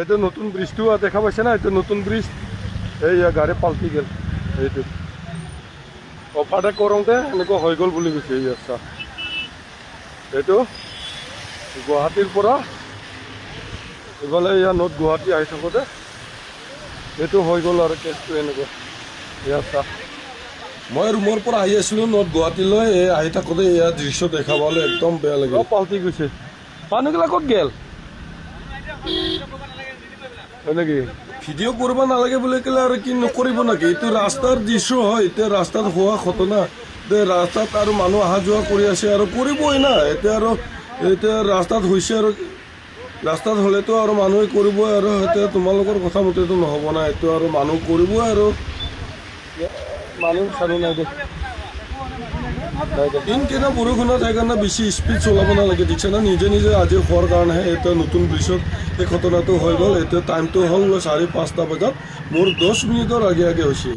এইটো নতুন ব্ৰিজটো দেখা পাইছে না, এইটো নতুন ব্ৰিজ। এই গাড়ী পাল্টি গেল, এইটো অভাৰটেক কৰোঁতে এনেকুৱা হৈ গ'ল বুলি কৈছে। এই আচ্ছা, এইটো গুৱাহাটীৰ পৰা এইফালে ইয়াৰ নৰ্থ গুৱাহাটী আহি থাকোঁতে এইটো হৈ গ'ল আৰু কেছটো এনেকুৱা। এই আচ্ছা, মই ৰুমৰ পৰা আহি আছিলোঁ নৰ্থ গুৱাহাটীলৈ, আহি থাকোঁতে ইয়াৰ দৃশ্য দেখা পালে একদম বেয়া লাগিল। পাল্টি গৈছে, মানুহগিলা ক'ত গেল হয় নেকি? ভিডিঅ' কৰিব নালাগে বুলি ক'লে আৰু কি নকৰিব নেকি? এইটো ৰাস্তাৰ দৃশ্য হয়, এতিয়া ৰাস্তাত হোৱা ঘটনা। এতিয়া ৰাস্তাত আৰু মানুহ অহা যোৱা কৰি আছে আৰু কৰিবই না। এতিয়া ৰাস্তাত হৈছে আৰু ৰাস্তাত হ'লেতো আৰু মানুহে কৰিবই আৰু এতিয়া তোমালোকৰ কথা মতেতো নহ'ব না, এইটো আৰু মানুহ কৰিবই আৰু মানুহ চানুহ নাই দে। দিনকেইটা বৰষুণত সেইকাৰণে বেছি স্পীড চলাব নালাগে, দেখিছে না? নিজে নিজে আজি হোৱাৰ কাৰণেহে এতিয়া নতুন ব্ৰিজত এই ঘটনাটো হৈ গ'ল। এতিয়া টাইমটো হ'ল 5:30 বজাত, মোৰ 10 মিনিটৰ আগে আগে হৈছে।